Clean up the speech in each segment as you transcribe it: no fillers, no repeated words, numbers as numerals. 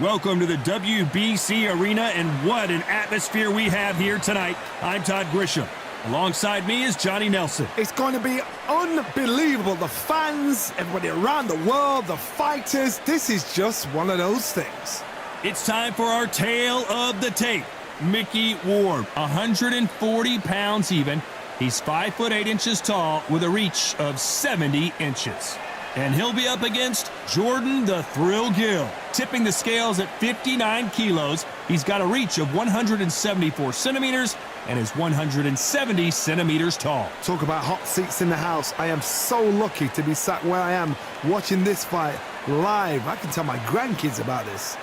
Welcome to the WBC Arena, and what an atmosphere we have here tonight. I'm Todd Grisham. Alongside me is Johnny Nelson. It's going to be unbelievable. The fans, everybody around the world, the fighters. This is just one of those things. It's time for our tale of the tape. Micky Ward, 140 pounds even. He's 5 foot 8 inches tall with a reach of 70 inches. And he'll be up against Jordan the Thrill Gill. Tipping the scales at 59 kilos, he's got a reach of 174 centimeters and is 170 centimeters tall. Talk about hot seats in the house. I am so lucky to be sat where I am watching this fight live. I can tell my grandkids about this.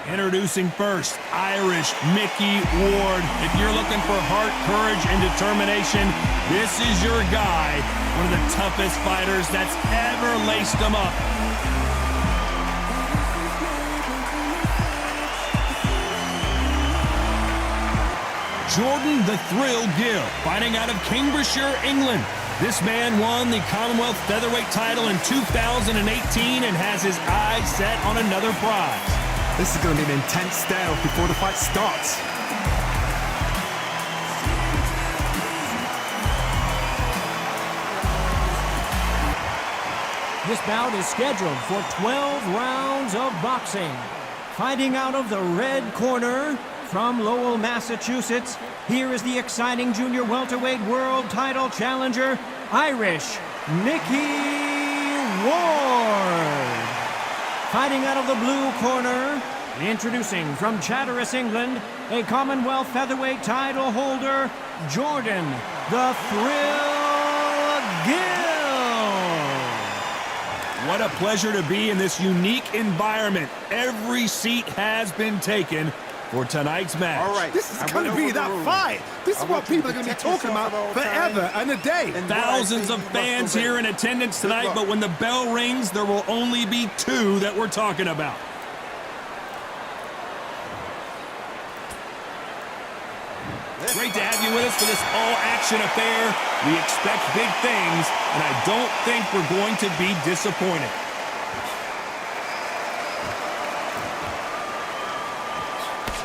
Introducing first, Irish Micky Ward. If you're looking for heart, courage, and determination, this is your guy. One of the toughest fighters that's ever laced them up. Jordan the Thrill Gill, fighting out of Cambridgeshire, England. This man won the Commonwealth Featherweight title in 2018 and has his eyes set on another prize. This is going to be an intense stare before the fight starts. This bout is scheduled for 12 rounds of boxing. Fighting out of the red corner from Lowell, Massachusetts, here is the exciting junior welterweight world title challenger, Irish Micky Ward. Fighting out of the blue corner, introducing from Chatteris, England, a Commonwealth featherweight title holder, Jordan the Thrill Gill. What a pleasure to be in this unique environment. Every seat has been taken for tonight's match. All right, this is going to be that fight. This is what people are going to be talking about forever and a day. Thousands of fans here in attendance tonight, but when the bell rings, there will only be two that we're talking about. Great to have you with us for this all-action affair. We expect big things, and I don't think we're going to be disappointed.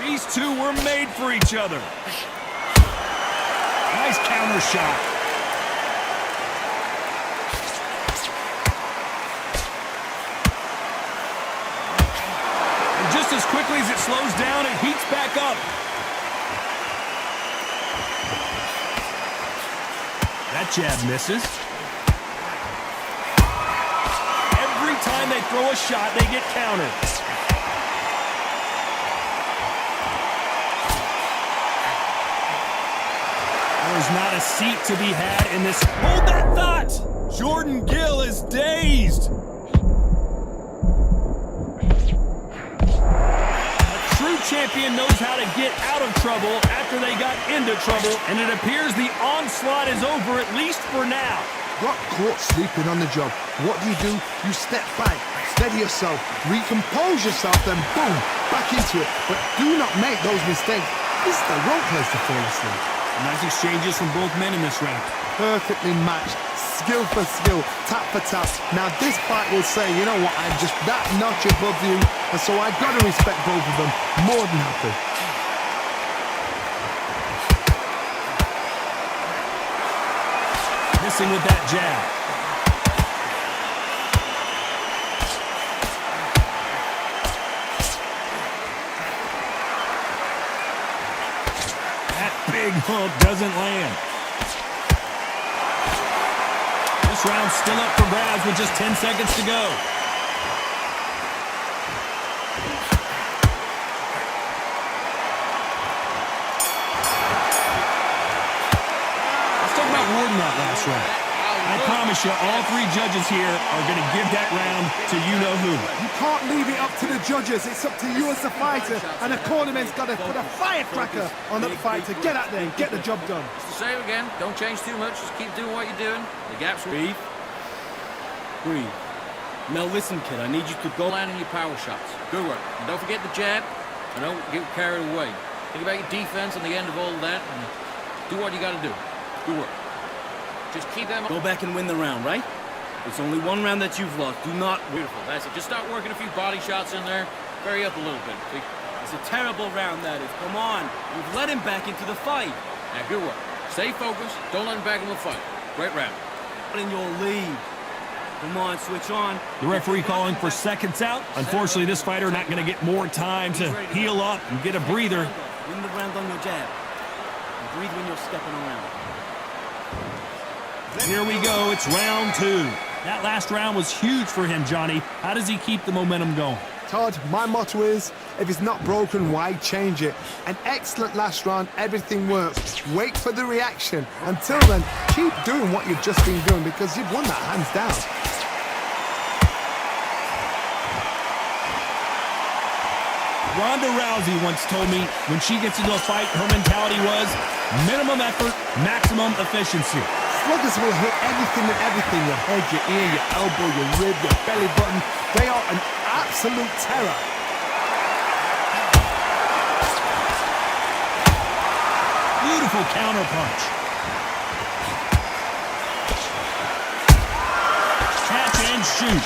These two were made for each other. Nice counter shot. And just as quickly as it slows down, it heats back up. That jab misses. Every time they throw a shot, they get countered. There's not a seat to be had in this. Hold that thought! Jordan Gill is dazed. A true champion knows how to get out of trouble after they got into trouble, and it appears the onslaught is over, at least for now. Got caught sleeping on the job. What do? You step back, steady yourself, recompose yourself, then boom, back into it. But do not make those mistakes. This is the wrong place to fall asleep. Nice exchanges from both men in this round. Perfectly matched, skill for skill, tap for tap. Now this fight will say, you know what, I'm just that notch above you, and so I've got to respect both of them. More than happy. Missing with that jab. Big hook doesn't land. This round's still up for grabs with just 10 seconds to go. Let's talk about Ward in that last round. I promise you, all three judges here are going to give that round to you-know-who. You can't leave it up to the judges. It's up to you as the fighter, and the cornerman's got to put a firecracker on the fighter. Get out there and get the job done. It's the same again. Don't change too much. Just keep doing what you're doing. The gaps will... Breathe. Breathe. Now listen, kid, I need you to go... landing your power shots. Good work. And don't forget the jab, and don't get carried away. Think about your defense on the end of all that, and do what you got to do. Good work. Just keep them... Go back and win the round, right? It's only one round that you've lost. Do not... Beautiful. That's it. Just start working a few body shots in there. Vary up a little bit. See? It's a terrible round, that is. Come on. You've let him back into the fight. Now, good work. Stay focused. Don't let him back in the fight. Great round. In your lead. Come on, switch on. The referee calling for seconds out. Unfortunately, this fighter not going to get more time to heal up and get a breather. Win the round on your jab. And breathe when you're stepping around. Here we go. It's round 2. That last round was huge for him, Johnny. How does he keep the momentum going? Todd, my motto is, if it's not broken, why change it? An excellent last round, everything works. Wait for the reaction. Until then, keep doing what you've just been doing because you've won that hands down. Ronda Rousey once told me when she gets into a fight, her mentality was minimum effort, maximum efficiency. Sluggers will hit anything and everything. Your head, your ear, your elbow, your rib, your belly button. They are an absolute terror. Beautiful counter punch. Catch and shoot.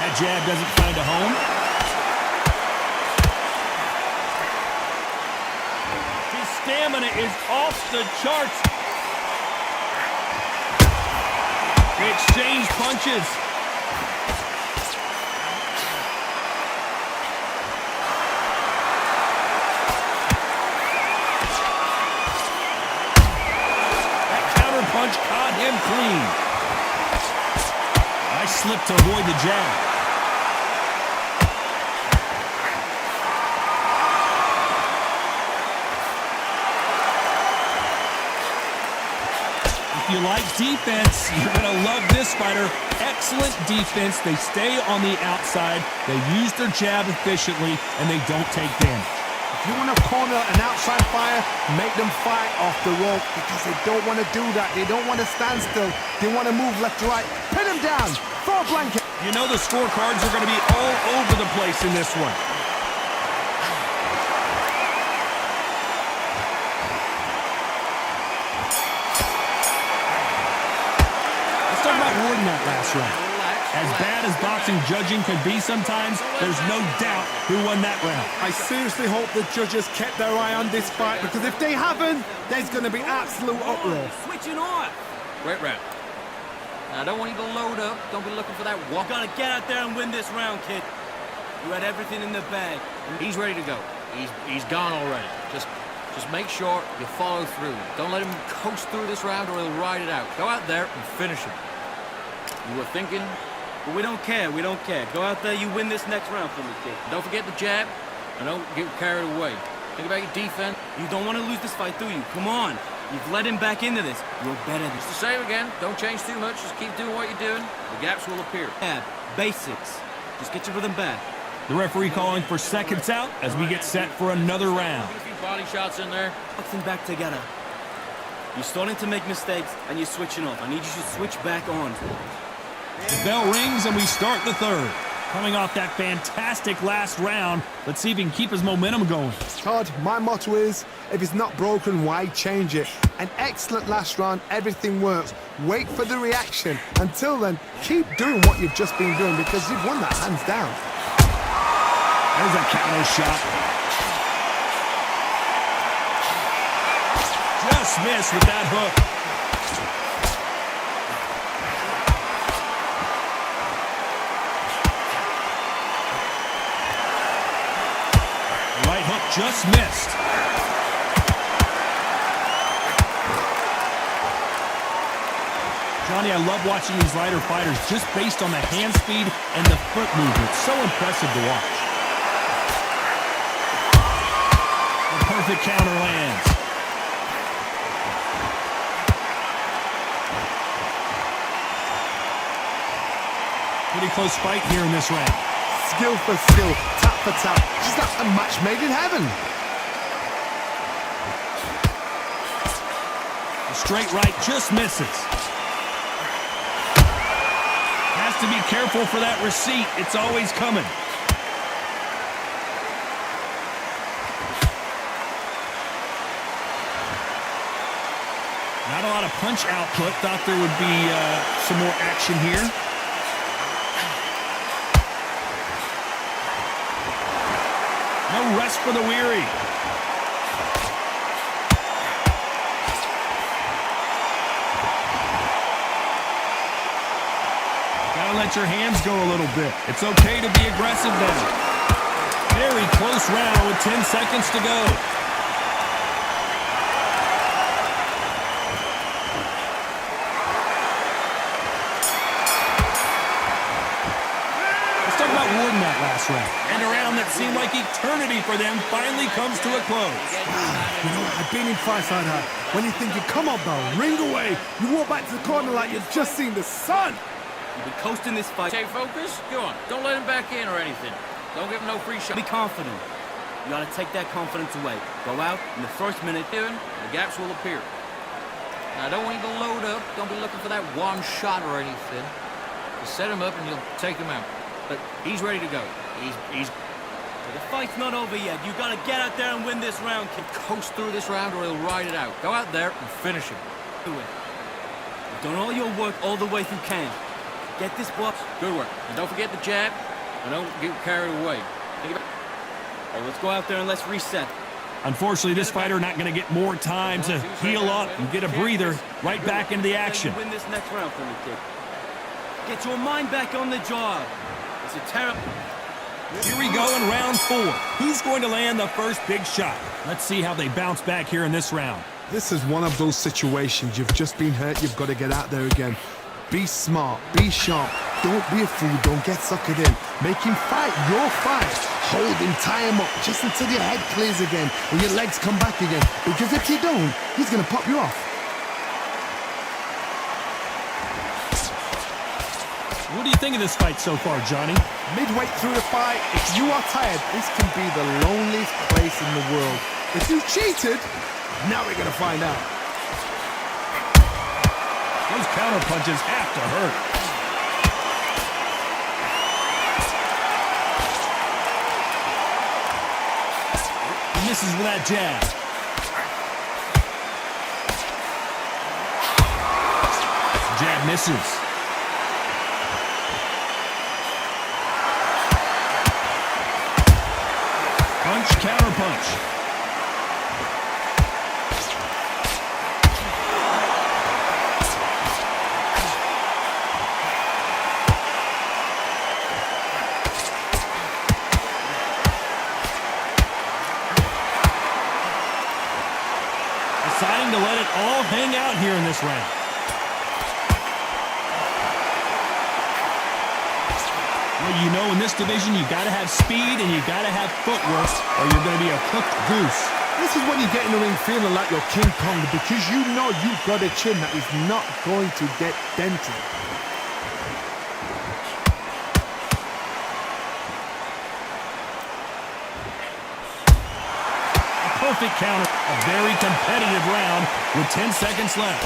That jab doesn't find a home. His stamina is off the charts. They exchange punches. That counter punch caught him clean. Nice slip to avoid the jab. If you like defense, you're going to love this fighter. Excellent defense. They stay on the outside. They use their jab efficiently, and they don't take damage. If you want to corner an outside fighter, make them fight off the rope because they don't want to do that. They don't want to stand still. They want to move left to right. Pin them down. Throw a blanket. You know the scorecards are going to be all over the place in this one. Rewarding that last round. As bad as boxing judging can be sometimes, there's no doubt who won that round. I seriously hope the judges kept their eye on this fight because if they haven't, there's going to be absolute uproar. Switching on. Great round. Now, I don't want you to load up. Don't be looking for that walk. Gotta get out there and win this round, kid. You had everything in the bag. He's ready to go. He's gone already. Just make sure you follow through. Don't let him coast through this round or he'll ride it out. Go out there and finish him. You were thinking? But we don't care. We don't care. Go out there. You win this next round for me, kid. Don't forget the jab. And don't get carried away. Think about your defense. You don't want to lose this fight, do you? Come on. You've led him back into this. You're better than... It's the same again. Don't change too much. Just keep doing what you're doing. The gaps will appear. Yeah, basics. Just get your rhythm back. The referee calling for seconds out as we get set for another round. Get a few body shots in there. Box them back together. You're starting to make mistakes, and you're switching off. I need you to switch back on. The bell rings, and we start the third. Coming off that fantastic last round, let's see if he can keep his momentum going. Todd, my motto is, if it's not broken, why change it? An excellent last round, everything works. Wait for the reaction. Until then, keep doing what you've just been doing because you've won that hands down. There's a counter shot. Just missed with that hook. Right hook just missed. Johnny, I love watching these lighter fighters just based on the hand speed and the foot movement. So impressive to watch. The perfect counter lands. Pretty close fight here in this round. Skill for skill, tap for tap. Just like a match made in heaven. The straight right just misses. Has to be careful for that receipt. It's always coming. Not a lot of punch output. Thought there would be some more action here. No rest for the weary. Gotta let your hands go a little bit. It's okay to be aggressive then. Very close round with 10 seconds to go. Let's talk about Warden that last round. And a round that seemed like eternity for them finally comes to a close. You know, I've been in fights like that. When you're thinking, come on, Bout, ring away. You walk back to the corner like you've just seen the sun. You've been coasting this fight. Stay focused. Go on. Don't let him back in or anything. Don't give him no free shot. Be confident. You gotta take that confidence away. Go out in the first minute. Doing, the gaps will appear. Now, I don't want you to load up. Don't be looking for that one shot or anything. Just set him up and you'll take him out. But he's ready to go. He's But the fight's not over yet. You gotta get out there and win this round, kid. coast through this round or he'll ride it out. Go out there and finish him. Do it. You've done all your work all the way through camp. Get this box. Good work. And don't forget the jab. And don't get carried away. Think about All right, let's go out there and let's reset. Unfortunately, this fighter not going to get more time to heal up and get a breather. Right back into the action. Win this next round for me, kid. Get your mind back on the job. It's a terrible... Here we go in round 4. Who's going to land the first big shot? Let's see how they bounce back here in this round. This is one of those situations. You've just been hurt. You've got to get out there again. Be smart. Be sharp. Don't be a fool. Don't get suckered in. Make him fight your fight. Hold him, tie him up, just until your head clears again and your legs come back again. Because if you don't, he's going to pop you off. What do you think of this fight so far, Johnny? Midway through the fight, if you are tired, this can be the loneliest place in the world. If you cheated, now we're going to find out. Those counter punches have to hurt. He misses with that jab. Jab misses. Punch, counter punch. Deciding to let it all hang out here in this round. Well, you know, in this division, you got to have speed and you got to have footwork, or you're going to be a cooked goose. This is when you get in the ring feeling like you're King Kong, because you know you've got a chin that is not going to get dented. Perfect counter. A very competitive round with 10 seconds left.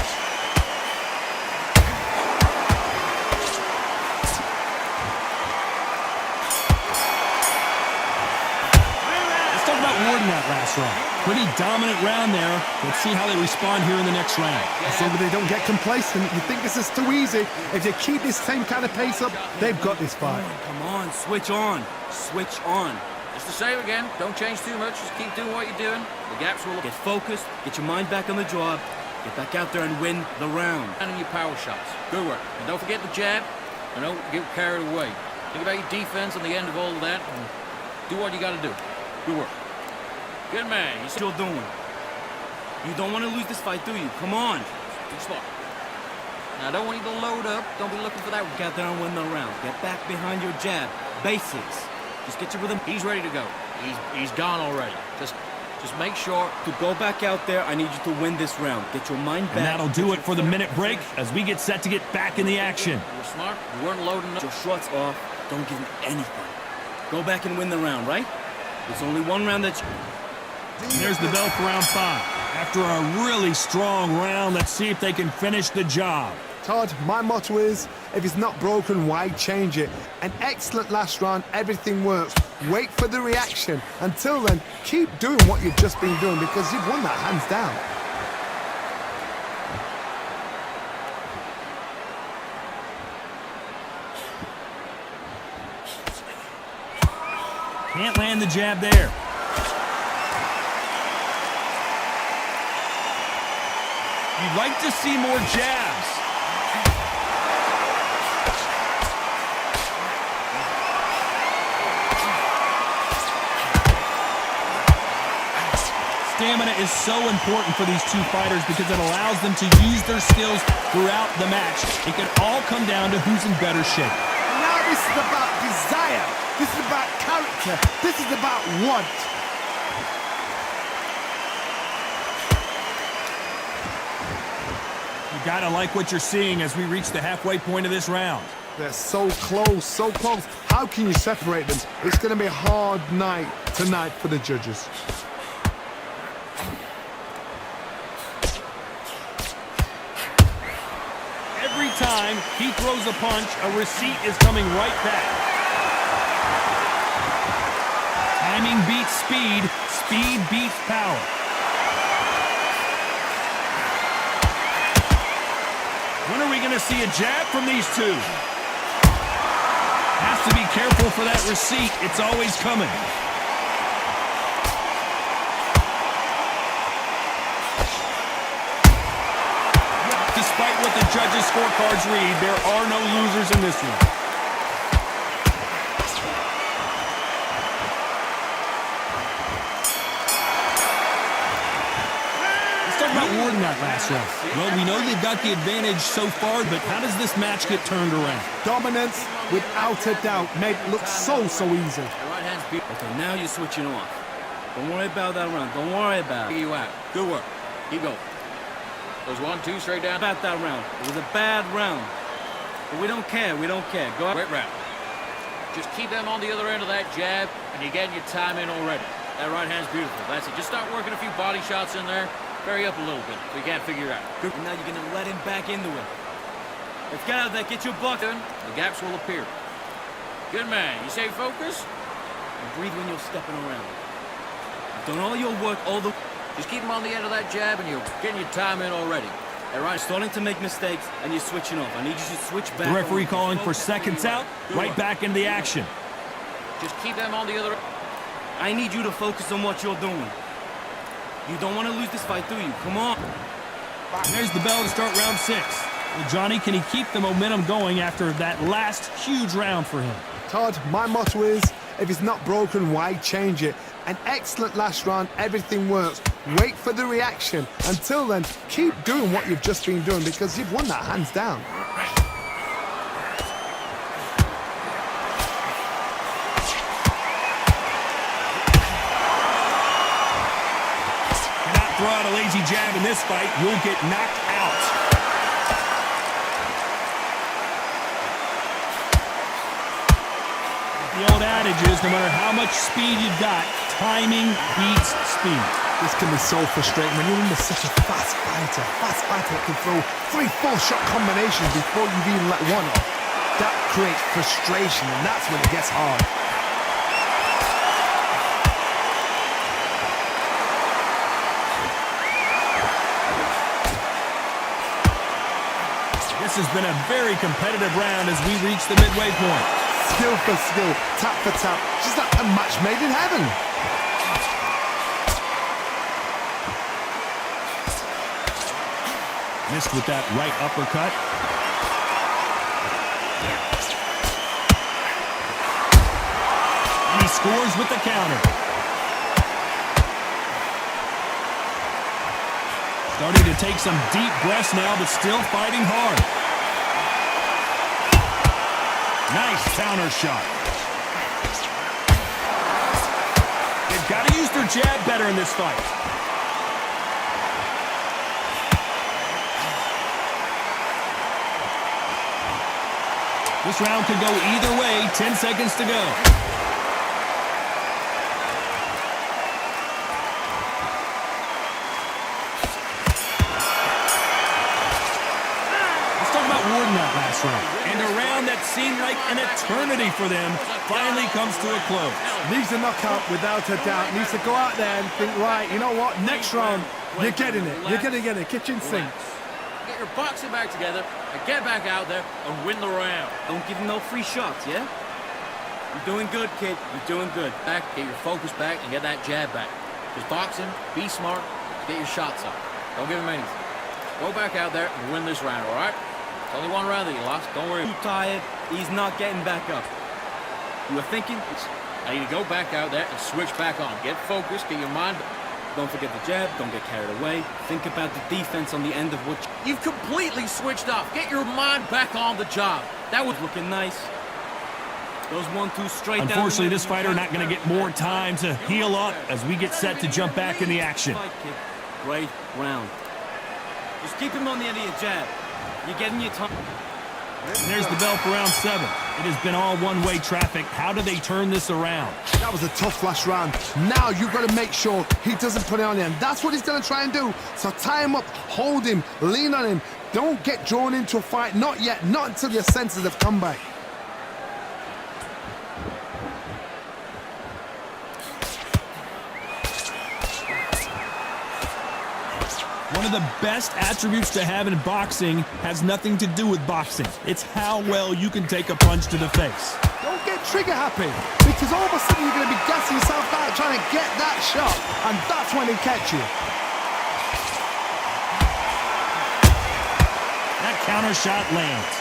Let's talk about Warden that last round. Pretty dominant round there. Let's see how they respond here in the next round. As long as they don't get complacent, you think this is too easy. If they keep this same kind of pace up, they've got this fight. Come on, switch on. Switch on. Just the same again. Don't change too much. Just keep doing what you're doing. The gaps will Get focused, get your mind back on the job, get back out there and win the round. and in your power shots. Good work. And don't forget the jab. And don't get carried away. Think about your defense on the end of all of that. And do what you got to do. Good work. Good man. What you're doing. You don't want to lose this fight, do you? Come on. Too smart. Now, I don't want you to load up. Don't be looking for that. Get out there and win the round. Get back behind your jab. Basics. Just get your rhythm. He's ready to go. He's gone already. Just make sure. To go back out there, I need you to win this round. Get your mind back. And that'll do it for the minute break as we get set to get back in the action. You were smart. You weren't loading Get up. your shots off. Don't give him anything. Go back and win the round, right? There's only one round that you... And there's the bell for round 5. After a really strong round, let's see if they can finish the job. Todd, my motto is, if it's not broken, why change it? An excellent last round, everything works. Wait for the reaction. Until then, keep doing what you've just been doing, because you've won that hands down. Can't land the jab there. You'd like to see more jabs. Stamina is so important for these two fighters because it allows them to use their skills throughout the match. It can all come down to who's in better shape. Now this is about desire. This is about character. This is about want. You gotta like what you're seeing as we reach the halfway point of this round. They're so close, so close. How can you separate them? It's going to be a hard night tonight for the judges. Every time he throws a punch, a receipt is coming right back. Timing beats speed, speed beats power. When are we going to see a jab from these two? Has to be careful for that receipt. It's always coming. Despite what the judges' scorecards read, there are no losers in this one. About Warden that last round. Well, we know they've got the advantage so far, but how does this match get turned around? Dominance, without a doubt, made it look so easy. Okay, now you're switching off. Don't worry about that round. Don't worry about it. You out. Good work. Keep going. Those 1-2 straight down. About that round. It was a bad round. But we don't care. We don't care. Go out. Great round. Just keep them on the other end of that jab, and you're getting your time in already. That right hand's beautiful. That's it. Just start working a few body shots in there. Vary up a little bit so you can't figure it out. Good. And now you're going to let him back into it. Let's get out there. Get your buck. The gaps will appear. Good man. You stay focused? And breathe when you're stepping around. You've done all your work, all the... Just keep him on the end of that jab and you're getting your time in already. All right, starting to make mistakes and you're switching off. I need you to switch back. The referee calling for seconds out. Right back into the action. Just keep them on the other... I need you to focus on what you're doing. You don't want to lose this fight, do you? Come on. There's the bell to start round 6. Well, Johnny, can he keep the momentum going after that last huge round for him? Todd, my motto is, if it's not broken, why change it? An excellent last round, everything works. Wait for the reaction. Until then, keep doing what you've just been doing because you've won that hands down. Throw out a lazy jab in this fight, you'll get knocked out. The old adage is, no matter how much speed you've got, timing beats speed. This can be so frustrating when you're under such a fast fighter that can throw 3-4 shot combinations before you've even let one off. That creates frustration, and that's when it gets hard. This has been a very competitive round as we reach the midway point. Skill for skill, tap for tap, just like a match made in heaven. Missed with that right uppercut. And he scores with the counter. Starting to take some deep breaths now, but still fighting hard. Nice counter shot. They've got to use their jab better in this fight. This round could go either way. 10 seconds to go. And a round that seemed like an eternity for them finally comes to a close. Needs a knockout without a doubt. Needs to go out there and think, right, you know what, next round, you're getting it. You're going to get it. Kitchen sink. Get your boxing back together and get back out there and win the round. Don't give him no free shots, yeah? You're doing good, kid. You're doing good. Back, get your focus back, and get that jab back. Just boxing, be smart, get your shots up. Don't give him anything. Go back out there and win this round, all right? It's only one round that you lost. Don't worry. Too tired. He's not getting back up. You were thinking? I need to go back out there and switch back on. Get focused, get your mind. Don't forget the jab. Don't get carried away. Think about the defense on the end of what You've completely switched off. Get your mind back on the job. That was looking nice. Those 1-2 straight down. Unfortunately, this fighter not going to get more time to heal up as we get set to jump back in the action. Great round. Just keep him on the end of your jab. You're getting your time. And there's the bell for round 7. It has been all one-way traffic. How do they turn this around? That was a tough last round. Now you've got to make sure he doesn't put it on him. That's what he's going to try and do. So tie him up, hold him, lean on him. Don't get drawn into a fight. Not yet. Not until your senses have come back. One of the best attributes to have in boxing has nothing to do with boxing. It's how well you can take a punch to the face. Don't get trigger happy, because all of a sudden you're going to be gassing yourself out trying to get that shot, and that's when they catch you. That counter shot lands.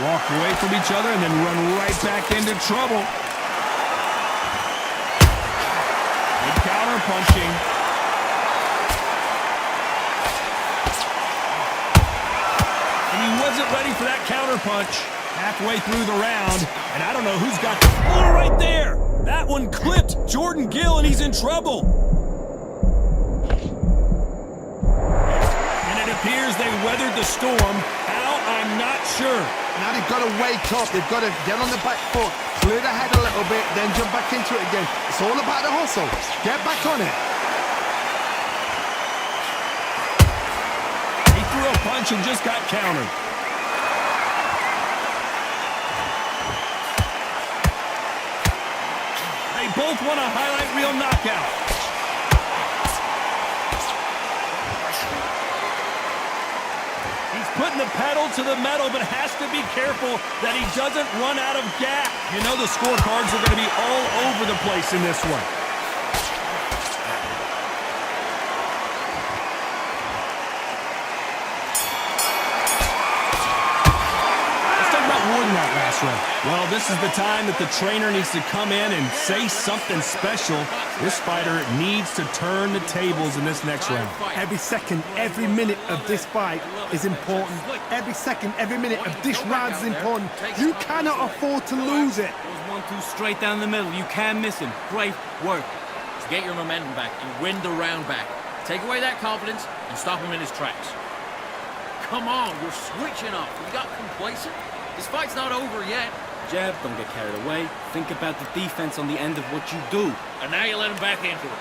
Walk away from each other and then run right back into trouble. Good counter punching. Wasn't ready for that counter punch halfway through the round, and I don't know who's got the floor right there. That one clipped Jordan Gill, and he's in trouble. And it appears they weathered the storm. How? I'm not sure. Now they've got to wake up. They've got to get on the back foot, clear the head a little bit, then jump back into it again. It's all about the hustle. Get back on it. He threw a punch and just got countered. Both want a highlight reel knockout. He's putting the pedal to the metal, but has to be careful that he doesn't run out of gas. You know the scorecards are going to be all over the place in this one. Well, this is the time that the trainer needs to come in and say something special. This fighter needs to turn the tables in this next round. Every second, every minute of this fight is important. Every second, every minute of this round is important. You cannot afford to lose it. Those 1-2 straight down the middle. You can't miss him. Great work. Just get your momentum back and win the round back. Take away that confidence and stop him in his tracks. Come on, you're switching up. You got complacent. This fight's not over yet. Jab, don't get carried away. Think about the defense on the end of what you do. And now you let him back into it.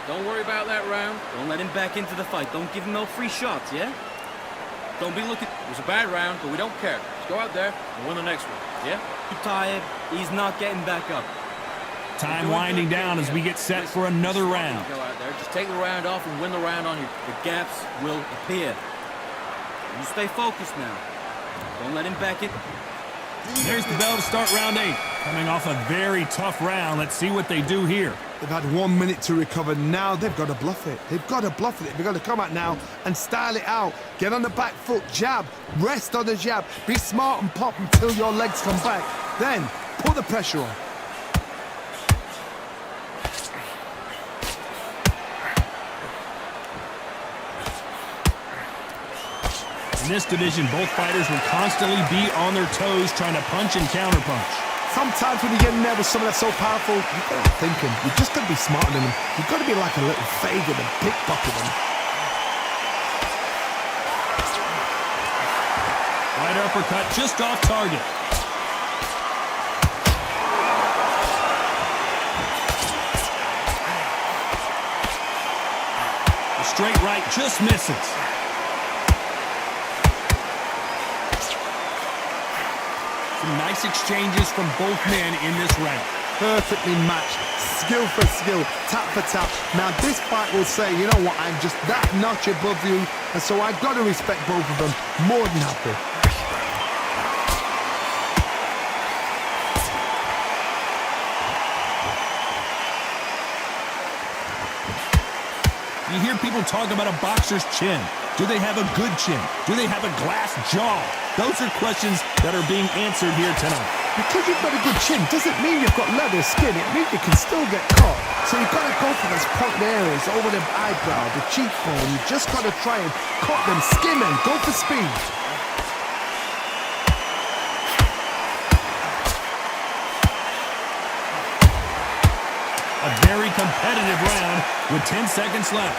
Don't worry about that round. Don't let him back into the fight. Don't give him no free shots, yeah? Don't be looking... It was a bad round, but we don't care. Just go out there and win the next one, yeah? Too tired. He's not getting back up. Time winding down as we get set for another round. Go out there, just take the round off and win the round on you. The gaps will appear. You stay focused now. Don't let him back in. There's the bell to start round 8. Coming off a very tough round. Let's see what they do here. They've had 1 minute to recover. Now they've got to bluff it. They've got to bluff it. They've got to come out now and style it out. Get on the back foot, jab, rest on the jab. Be smart and pop until your legs come back. Then put the pressure on. In this division, both fighters will constantly be on their toes trying to punch and counterpunch. Sometimes when you get in there with someone that's so powerful, you've got to think him. You've just got to be smarter than him. You've got to be like a little Fagin and pickpocket him. Right uppercut just off target. The straight right just misses. Some nice exchanges from both men in this round. Perfectly matched, skill for skill, tap for tap. Now this fight will say, you know what, I'm just that notch above you, and so I've got to respect both of them more than happy. You hear people talk about a boxer's chin. Do they have a good chin? Do they have a glass jaw? Those are questions that are being answered here tonight. Because you've got a good chin doesn't mean you've got leather skin. It means you can still get caught. So you've got to go for those pointed areas over the eyebrow, the cheekbone. You've just got to try and cut them, skim them, go for speed. A very competitive round with 10 seconds left.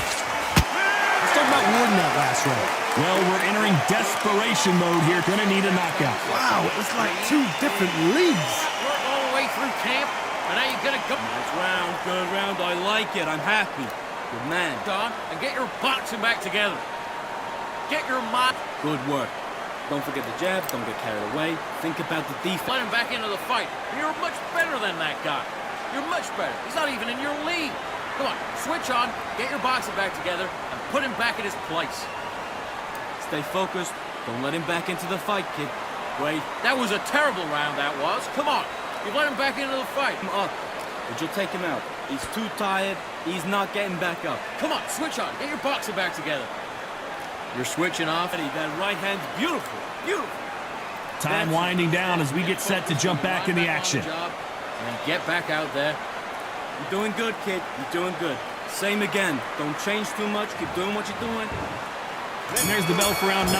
Let's talk about Ward in that last round. Well, we're entering desperation mode here. Gonna need a knockout. Wow, it was like two different leagues. Work all the way through camp, and now you're gonna go Nice round, good round. I like it. I'm happy. Good man. on and get your boxing back together. Get your mind. Good work. Don't forget the jab. Don't get carried away. Think about the defense. Let him back into the fight. You're much better than that guy. You're much better. He's not even in your league. Come on, switch on, get your boxing back together, and put him back in his place. Stay focused. Don't let him back into the fight, kid. Great. That was a terrible round, that was. Come on, you let him back into the fight. Him up. But you'll take him out. He's too tired. He's not getting back up. Come on, switch on, get your boxing back together. You're switching off. That right hand's beautiful. Beautiful. Time winding down as we get set to jump back in the action. And then get back out there. You're doing good, kid. You're doing good. Same again. Don't change too much. Keep doing what you're doing. And there's the bell for round 9.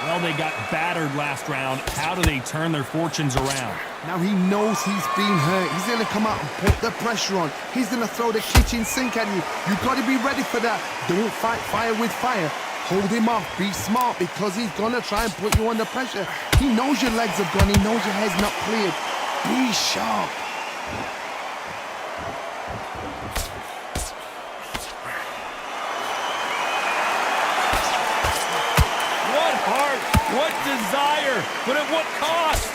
Well, they got battered last round. How do they turn their fortunes around? Now he knows he's been hurt. He's going to come out and put the pressure on. He's going to throw the kitchen sink at you. You've got to be ready for that. Don't fight fire with fire. Hold him off. Be smart because he's going to try and put you under pressure. He knows your legs are gone. He knows your head's not cleared. Be sharp. What heart, what desire, but at what cost?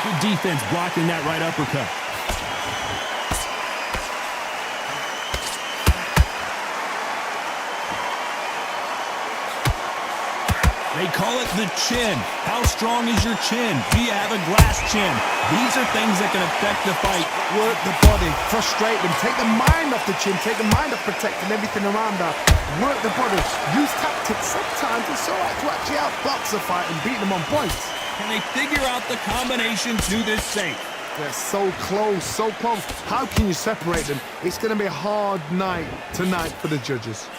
Good defense blocking that right uppercut. They call it the chin. How strong is your chin? Do you have a glass chin? These are things that can affect the fight. Work the body. Frustrate them. Take the mind off the chin. Take the mind off protecting everything around that. Work the body. Use tactics. Sometimes it's all right to actually outbox a fight and beat them on points. Can they figure out the combination to this safe? They're so close, so close. How can you separate them? It's going to be a hard night tonight for the judges.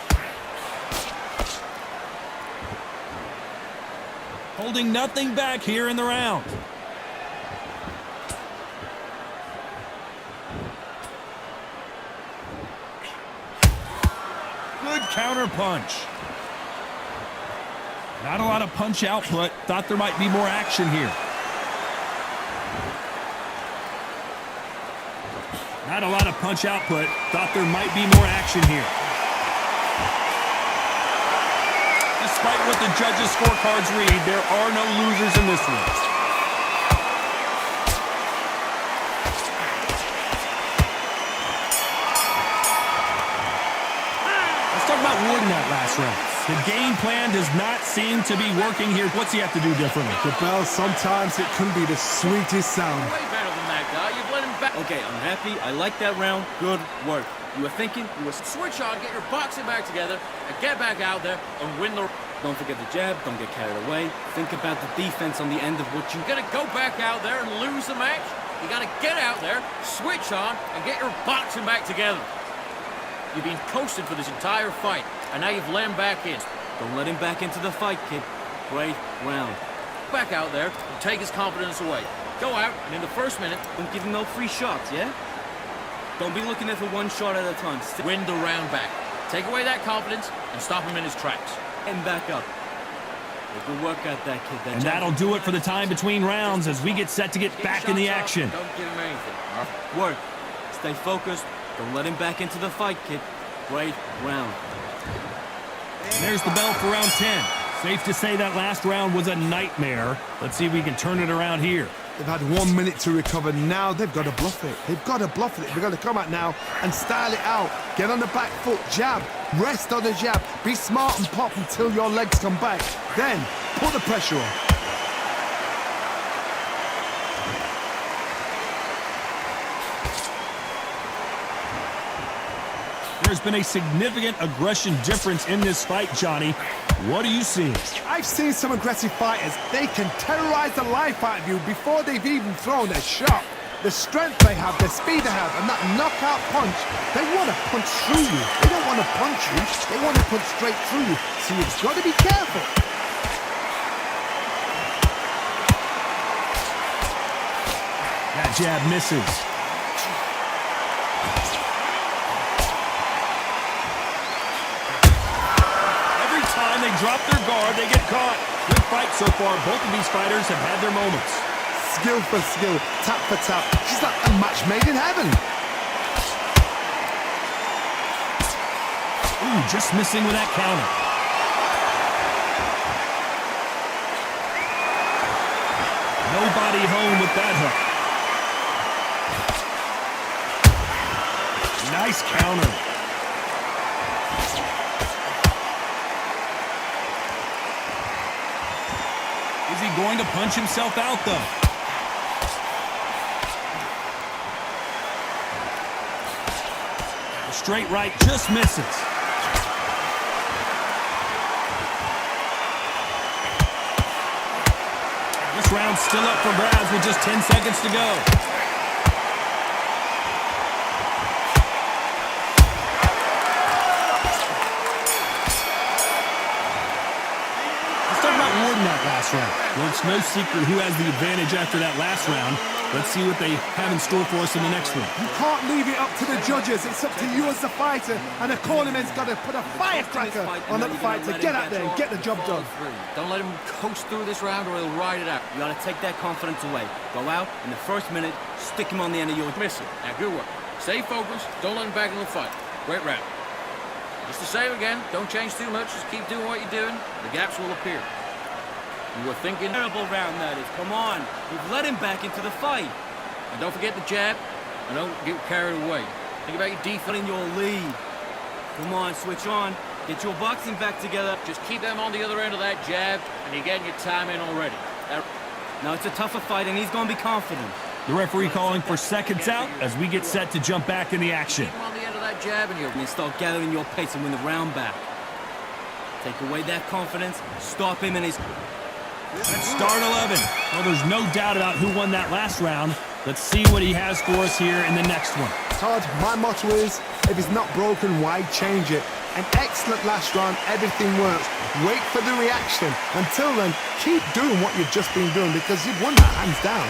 Holding nothing back here in the round. Good counter punch. Not a lot of punch output. Thought there might be more action here. Not a lot of punch output. Thought there might be more action here. Despite what the judges' scorecards read, there are no losers in this list. Let's talk about Ward in that last round. The game plan does not seem to be working here. What's he have to do differently? The bell, sometimes it can be the sweetest sound. Way better than that guy. You've let him back. Okay, I'm happy. I like that round. Good work. You were thinking. You were. Switch on, get your boxing back together, and get back out there and win the... Don't forget the jab. Don't get carried away. Think about the defense on the end of what you... You're gonna go back out there and lose the match. You gotta get out there, switch on, and get your boxing back together. You've been coasting for this entire fight, and now you've let him back in. Don't let him back into the fight, kid. Great round. Back out there and take his confidence away. Go out, and in the first minute, Don't give him no free shots, yeah? Don't be looking at for one shot at a time. win the round back. Take away that confidence and stop him in his tracks. And back up. Hey, good work out that kid. That And jab- that'll do it for the time between rounds as we get set to get back in the Shots up, action. Don't give him anything. Work. Stay focused. Don't let him back into the fight, kid. Great round. And there's the bell for round 10. Safe to say that last round was a nightmare. Let's see if we can turn it around here. They've had 1 minute to recover. Now they've got to bluff it. They've got to bluff it. They've got to come out now and style it out. Get on the back foot, jab, rest on the jab. Be smart and pop until your legs come back. Then put the pressure on. There's been a significant aggression difference in this fight, Johnny. What do you see? I've seen some aggressive fighters. They can terrorize the life out of you before they've even thrown a shot. The strength they have, the speed they have, and that knockout punch, they want to punch through you. They don't want to punch you. They want to punch straight through you. So you've got to be careful. That jab misses. They drop their guard, they get caught. Good fight so far. Both of these fighters have had their moments. Skill for skill, tap for tap. She's like a match made in heaven. Ooh, just missing with that counter. Nobody home with that hook. Nice counter. Is he going to punch himself out, though? The straight right just misses. This round's still up for grabs with just 10 seconds to go. That last round. Well, it's no secret who has the advantage after that last round. Let's see what they have in store for us in the next one. You can't leave it up to the judges. It's up to you as the fighter, and the cornerman's got to put a firecracker on that fight to get out there and get the job done. Don't let him coast through this round or he'll ride it out. You gotta take that confidence away. Go out in the first minute, stick him on the end of your... Miss it. Now, good work. Stay focused. Don't let him back in the fight. Great round. Just the same again. Don't change too much. Just keep doing what you're doing. The gaps will appear. You were thinking... Terrible round that is. Come on. You've let him back into the fight. And don't forget the jab. And don't get carried away. Think about your defense. In your lead. Come on, switch on. Get your boxing back together. Just keep them on the other end of that jab, and you're getting your time in already. Now it's a tougher fight, and he's going to be confident. The referee calling for seconds out as we get set to jump back in the action. Keep him on the end of that jab, and you'll... And start gathering your pace and win the round back. Take away that confidence. Stop him in his... Start 11. Well, there's no doubt about who won that last round. Let's see what he has for us here in the next one. Todd, my motto is, if it's not broken, why change it? An excellent last round, everything works. Wait for the reaction. Until then, keep doing what you've just been doing because you've won that hands down.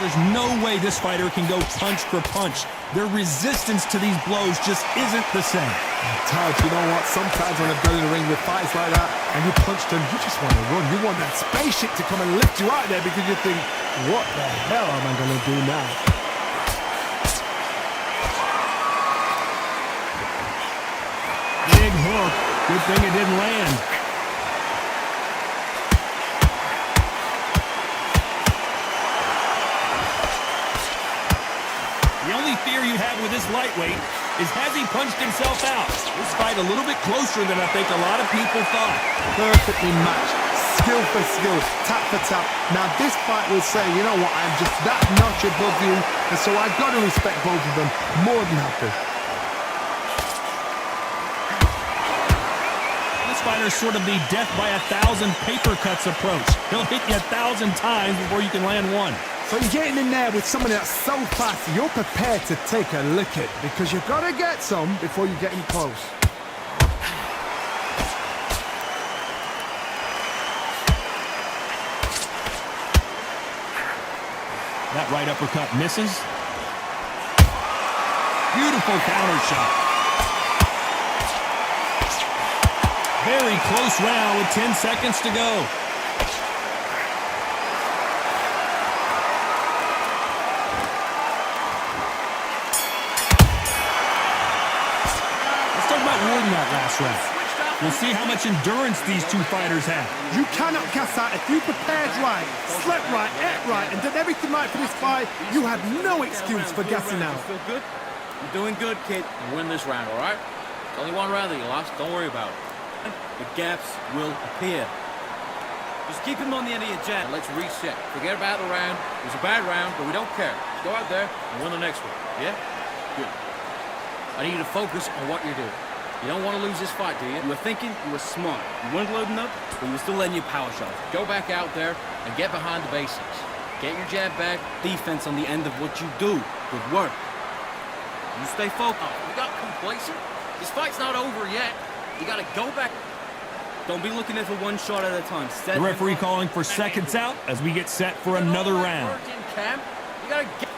There's no way this fighter can go punch for punch. Their resistance to these blows just isn't the same. Todd, you know what? Sometimes when I've done in the ring with fights like that and you punch them, you just want to run. You want that spaceship to come and lift you out there because you think, what the hell am I going to do now? Big hook. Good thing it didn't land. The only fear you have with this lightweight is has he punched himself out? This fight a little bit closer than I think a lot of people thought. Perfectly matched. Skill for skill, tap for tap. Now this fight will say, you know what, I'm just that notch above you, and so I've got to respect both of them. More than happy. This fighter's sort of the death by 1,000 paper cuts approach. He'll hit you 1,000 times before you can land one. So you're getting in there with somebody that's so fast, you're prepared to take a lick it because you've got to get some before you get in close. That right uppercut misses. Beautiful counter shot. Very close round with 10 seconds to go. that last round. We'll see how much endurance these two fighters have. You cannot gas out. If you prepared right, slept right, ate right, and did everything right for this fight, you had no excuse for gassing out. Feel good? You're doing good, kid. You win this round, all right? It's only one round that you lost. Don't worry about it. The gaps will appear. Just keep him on the end of your jab. And let's reset. Forget about the round. It was a bad round, but we don't care. Just go out there and win the next one. Yeah? Good. I need you to focus on what you're doing. You don't want to lose this fight, do you? You were thinking, you were smart. You weren't loading up, but you were still letting your power show. Go back out there and get behind the basics. Get your jab back. Defense on the end of what you do. Good work. You stay focused. Oh, you got complacent? This fight's not over yet. You got to go back. Don't be looking at it for one shot at a time. Set The referee calling for seconds out as we get set for another round. In camp, you got to get.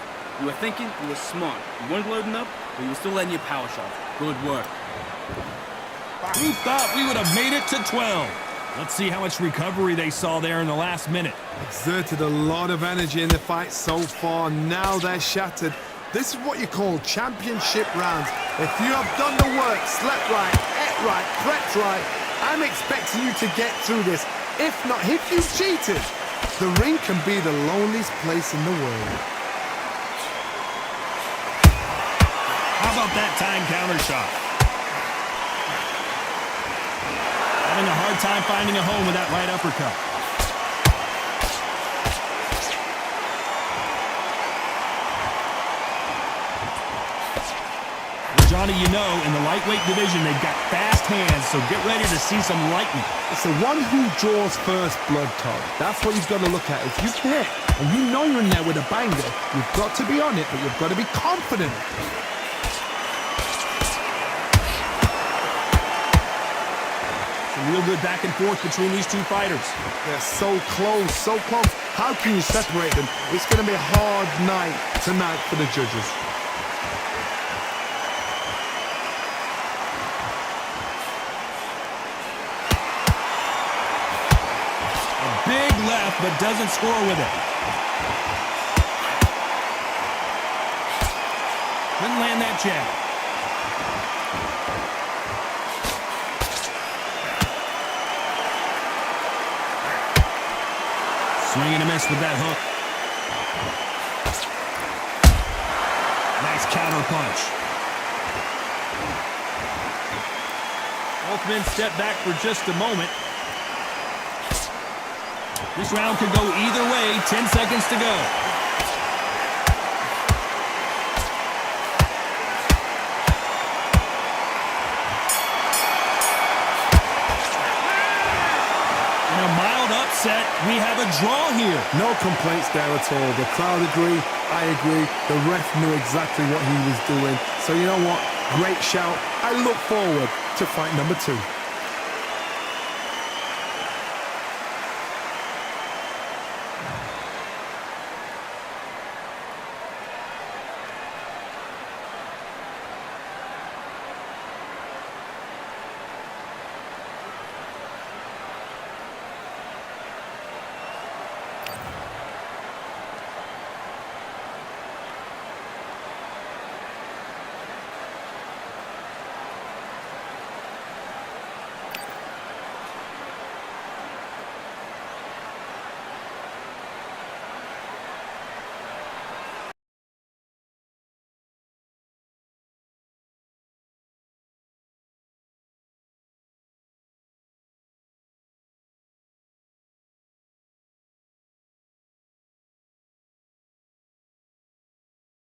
You were thinking, you were smart. You weren't loading up, but you were still letting your power show. Good work. Who thought we would have made it to 12? Let's see how much recovery they saw there in the last minute. Exerted a lot of energy in the fight so far. Now they're shattered. This is what you call championship rounds. If you have done the work, slept right, ate right, prepped right, I'm expecting you to get through this. If not, if you've cheated, the ring can be the loneliest place in the world. How about that time counter shot? Having a hard time finding a home with that right uppercut. Well, Johnny, you know, in the lightweight division, they've got fast hands, so get ready to see some lightning. It's the one who draws first blood, Todd. That's what you've got to look at. If you hit and you know you're in there with a banger, you've got to be on it, but you've got to be confident. Real good back and forth between these two fighters. They're so close, so close. How can you separate them? It's going to be a hard night tonight for the judges. A big left, but doesn't score with it. Couldn't land that jab. Swing and a miss with that hook. Nice counter punch. Both men step back for just a moment. This round could go either way. 10 seconds to go. Set. We have a draw here. No complaints there at all. The crowd agree. I agree. The ref knew exactly what he was doing. So you know what? Great shout. I look forward to fight number 2.